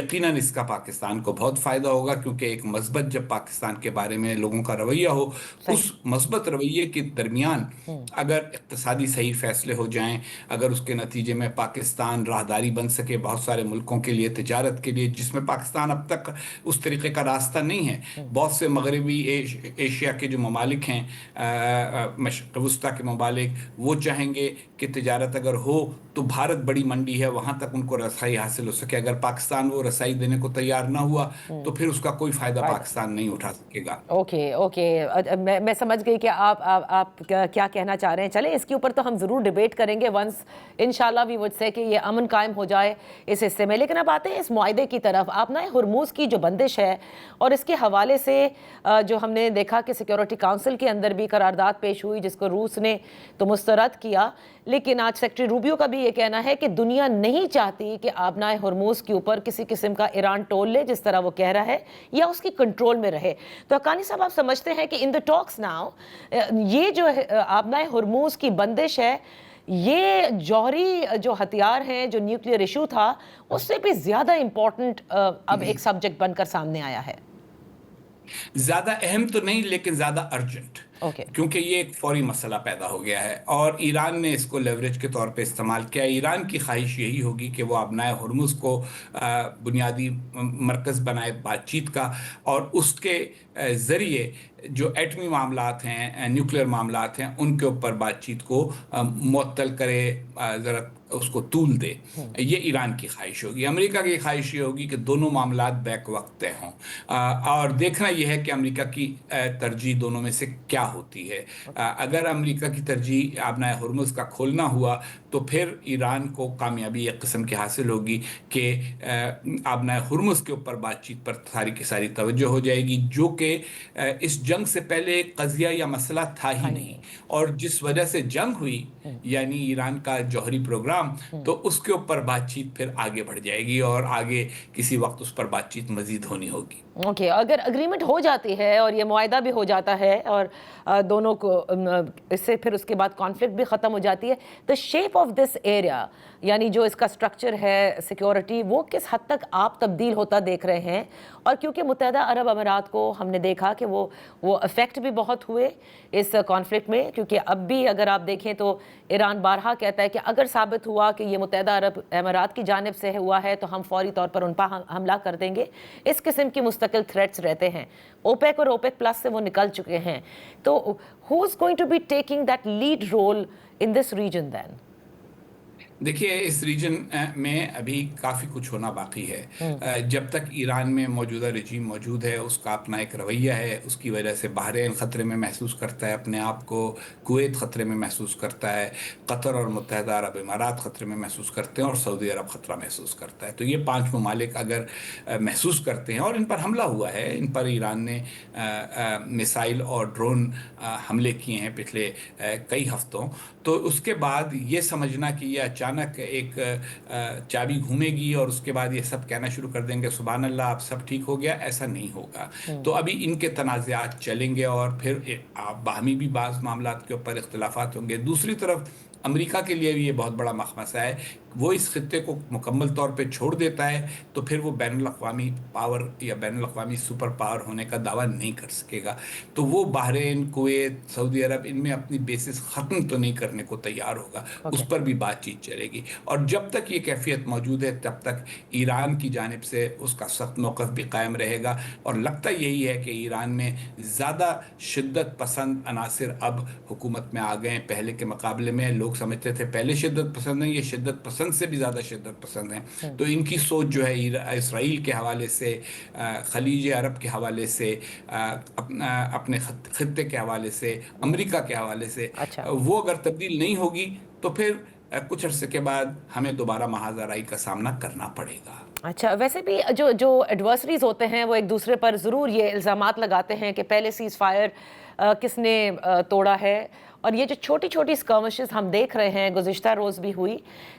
یقیناً اس کا پاکستان کو بہت فائدہ ہوگا، کیونکہ ایک مثبت جب پاکستان کے بارے میں لوگوں کا رویہ ہو، اس صحیح. مثبت رویے کے درمیان اگر اقتصادی صحیح فیصلے ہو جائیں، اگر اس کے نتیجے میں پاکستان راہداری بن سکے بہت سارے ملکوں کے لیے، تجارت کے لیے، جس میں پاکستان اب تک اس طریقے کا راستہ نہیں ہے. بہت سے مغربی ایشیا کے جو ممالک ہیں، مشرق وسطیٰ کے ممالک، وہ چاہیں گے کہ تجارت اگر ہو تو بھارت بڑی منڈی ہے، وہاں تک ان کو رسائی حاصل ہو سکے. اگر پاکستان وہ رسائی دینے کو تیار نہ ہوا تو پھر اس کا کوئی فائدہ پاکستان نہیں اٹھا سکے گا. اوکے میں سمجھ گئی کہ آپ کیا کہنا چاہ رہے ہیں. چلیں اس کے اوپر تو ہم ضرور ڈیبیٹ کریں گے ونس انشاءاللہ وی وڈ سے کہ یہ امن قائم ہو جائے اس حصے میں. لیکن اب آتے ہیں اس معاہدے کی طرف. آپ نا ہرموز کی جو بندش ہے اور اس کے حوالے سے جو ہم نے دیکھا کہ سیکیورٹی کاؤنسل کے اندر بھی قرارداد پیش ہوئی جس کو روس نے تو مسترد کیا، لیکن آج سیکرٹری روبیو کا بھی یہ کہنا ہے کہ دنیا نہیں چاہتی کہ آبنائے ہرموز کے اوپر کسی قسم کا ایران ٹول لے جس طرح وہ کہہ رہا ہے، یا اس کی کنٹرول میں رہے. تو حقانی صاحب آپ سمجھتے ہیں کہ ان دا ٹاکس ناؤ یہ جو آبنائے ہرموز کی بندش ہے یہ جوہری جو ہتھیار ہیں، جو نیوکلیئر ایشو تھا، اس سے بھی زیادہ امپورٹنٹ اب ایک سبجیکٹ بن کر سامنے آیا ہے؟ زیادہ اہم تو نہیں، لیکن زیادہ ارجنٹ، اوکے. کیونکہ یہ ایک فوری مسئلہ پیدا ہو گیا ہے اور ایران نے اس کو لیوریج کے طور پہ استعمال کیا. ایران کی خواہش یہی ہوگی کہ وہ آبنائے ہرمز کو بنیادی مرکز بنائے بات چیت کا، اور اس کے ذریعے جو ایٹمی معاملات ہیں، نیوکلیئر معاملات ہیں، ان کے اوپر بات چیت کو معطل کرے، ذرا اس کو طول دے. یہ ایران کی خواہش ہوگی. امریکہ کی خواہش یہ ہوگی کہ دونوں معاملات بیک وقت طے ہوں، اور دیکھنا یہ ہے کہ امریکہ کی ترجیح دونوں میں سے کیا ہوتی ہے. اگر امریکہ کی ترجیح آبنائے ہرمز کا کھولنا ہوا تو پھر ایران کو کامیابی ایک قسم کی حاصل ہوگی کہ آبنائے ہرمز کے اوپر بات چیت پر ساری کی ساری توجہ ہو جائے گی، جو کہ اس جنگ سے پہلے ایک قضیہ یا مسئلہ تھا ہی نہیں. اور جس وجہ سے جنگ ہوئی، یعنی ایران کا جوہری پروگرام، تو اس کے اوپر بات چیت پھر آگے بڑھ جائے گی اور آگے کسی وقت اس پر بات چیت مزید ہونی ہوگی. اوکے. اگر اگریمنٹ ہو جاتی ہے اور یہ معاہدہ بھی ہو جاتا ہے اور دونوں کو اس سے پھر اس کے بعد کانفلکٹ بھی ختم ہو جاتی ہے، the shape of this area یعنی جو اس کا سٹرکچر ہے سیکیورٹی، وہ کس حد تک آپ تبدیل ہوتا دیکھ رہے ہیں؟ اور کیونکہ متحدہ عرب امارات کو ہم نے دیکھا کہ وہ افیکٹ بھی بہت ہوئے اس کانفلکٹ میں، کیونکہ اب بھی اگر آپ دیکھیں تو ایران بارہا کہتا ہے کہ اگر ثابت ہوا کہ یہ متحدہ عرب امارات کی جانب سے ہوا ہے تو ہم فوری طور پر ان پر حملہ کر دیں گے. اس قسم کی مستقل تھریٹس رہتے ہیں. اوپیک اور اوپیک پلس سے وہ نکل چکے ہیں. تو who is going to be taking that lead role in this region then? دیکھیے، اس ریجن میں ابھی کافی کچھ ہونا باقی ہے. جب تک ایران میں موجودہ رجیم موجود ہے، اس کا اپنا ایک رویہ ہے، اس کی وجہ سے بحرین خطرے میں محسوس کرتا ہے اپنے آپ کو، کویت خطرے میں محسوس کرتا ہے، قطر اور متحدہ عرب امارات خطرے میں محسوس کرتے ہیں، اور سعودی عرب خطرہ محسوس کرتا ہے. تو یہ 5 ممالک اگر محسوس کرتے ہیں، اور ان پر حملہ ہوا ہے، ان پر ایران نے میسائل اور ڈرون حملے کیے ہیں پچھلے کئی ہفتوں، تو اس کے بعد یہ سمجھنا کہ یہ اچانک ایک چابی گھومے گی اور اس کے بعد یہ سب کہنا شروع کر دیں گے سبحان اللہ اب سب ٹھیک ہو گیا، ایسا نہیں ہوگا. تو ابھی ان کے تنازعات چلیں گے اور پھر باہمی بھی بعض معاملات کے اوپر اختلافات ہوں گے. دوسری طرف امریکہ کے لیے بھی یہ بہت بڑا مخمصہ ہے. وہ اس خطے کو مکمل طور پہ چھوڑ دیتا ہے تو پھر وہ بین الاقوامی پاور یا بین الاقوامی سپر پاور ہونے کا دعویٰ نہیں کر سکے گا. تو وہ بحرین، کویت، سعودی عرب، ان میں اپنی بیسس ختم تو نہیں کرنے کو تیار ہوگا. اس پر بھی بات چیت چلے گی، اور جب تک یہ کیفیت موجود ہے تب تک ایران کی جانب سے اس کا سخت موقف بھی قائم رہے گا. اور لگتا یہی ہے کہ ایران میں زیادہ شدت پسند عناصر اب حکومت میں آ گئے ہیں پہلے کے مقابلے میں. لوگ سمجھتے تھے پہلے شدت پسند ہیں، یہ شدت پسند سے بھی زیادہ شدت پسند ہیں. تو ان کی سوچ جو ہے اسرائیل کے حوالے سے، خلیج عرب کے حوالے سے، اپنے خطے کے حوالے سے، امریکہ کے حوالے سے، وہ اگر تبدیل نہیں ہوگی تو پھر کچھ عرصے کے بعد ہمیں دوبارہ محاذ آرائی کا سامنا کرنا پڑے گا. اچھا، ویسے بھی جو ایڈورسریز ہوتے ہیں وہ ایک دوسرے پر ضرور یہ الزامات لگاتے ہیں کہ پہلے سیز فائر کس نے توڑا ہے، اور یہ جو چھوٹی چھوٹی اسکرمشز ہم دیکھ رہے ہیں گزشتہ روز بھی ہوئی.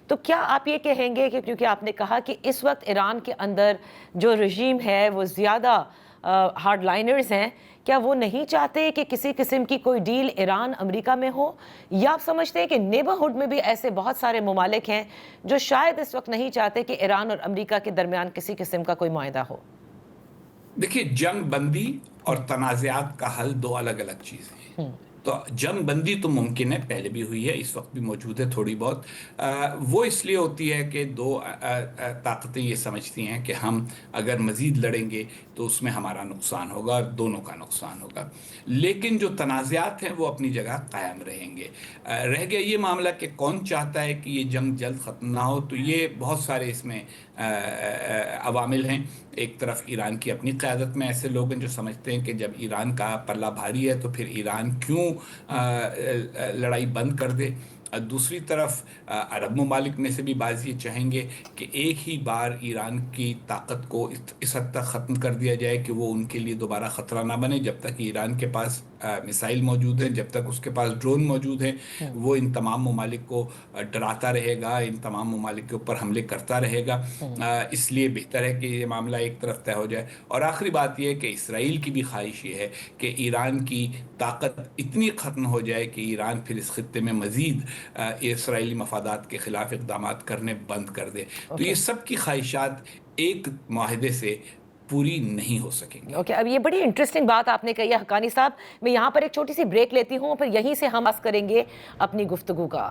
تو کیا آپ یہ کہیں گے کہ کیونکہ آپ نے کہا کہ اس وقت ایران کے اندر جو رژیم ہے وہ زیادہ ہارڈ لائنرز ہیں، کیا وہ نہیں چاہتے کہ کسی قسم کی کوئی ڈیل ایران امریکہ میں ہو؟ یا آپ سمجھتے ہیں کہ نیبرہڈ میں بھی ایسے بہت سارے ممالک ہیں جو شاید اس وقت نہیں چاہتے کہ ایران اور امریکہ کے درمیان کسی قسم کا کوئی معاہدہ ہو؟ دیکھیے، جنگ بندی اور تنازعات کا حل دو الگ الگ چیزیں ہیں۔ تو جنگ بندی تو ممکن ہے، پہلے بھی ہوئی ہے، اس وقت بھی موجود ہے تھوڑی بہت۔ وہ اس لیے ہوتی ہے کہ دو طاقتیں یہ سمجھتی ہیں کہ ہم اگر مزید لڑیں گے تو اس میں ہمارا نقصان ہوگا اور دونوں کا نقصان ہوگا۔ لیکن جو تنازعات ہیں وہ اپنی جگہ قائم رہیں گے۔ رہ گیا یہ معاملہ کہ کون چاہتا ہے کہ یہ جنگ جلد ختم نہ ہو، تو یہ بہت سارے اس میں عوامل ہیں۔ ایک طرف ایران کی اپنی قیادت میں ایسے لوگ ہیں جو سمجھتے ہیں کہ جب ایران کا پلہ بھاری ہے تو پھر ایران کیوں لڑائی بند کر دے۔ دوسری طرف عرب ممالک میں سے بھی بعض یہ چاہیں گے کہ ایک ہی بار ایران کی طاقت کو اس حد تک ختم کر دیا جائے کہ وہ ان کے لیے دوبارہ خطرہ نہ بنے۔ جب تک ایران کے پاس میسائل موجود ہیں، جب تک اس کے پاس ڈرون موجود ہیں، وہ ان تمام ممالک کو ڈراتا رہے گا، ان تمام ممالک کے اوپر حملے کرتا رہے گا۔ اس لیے بہتر ہے کہ یہ معاملہ ایک طرف طے ہو جائے۔ اور آخری بات یہ ہے کہ اسرائیل کی بھی خواہش یہ ہے کہ ایران کی طاقت اتنی ختم ہو جائے کہ ایران پھر اس خطے میں مزید اسرائیلی مفادات کے خلاف اقدامات کرنے بند کر دے۔ تو یہ سب کی خواہشات ایک معاہدے سے پوری نہیں ہو سکیں گی۔ اوکے، اب یہ بڑی انٹرسٹنگ بات آپ نے کہی ہے حقانی صاحب۔ میں یہاں پر ایک چھوٹی سی بریک لیتی ہوں، پھر یہیں سے ہم بات کریں گے اپنی گفتگو کا۔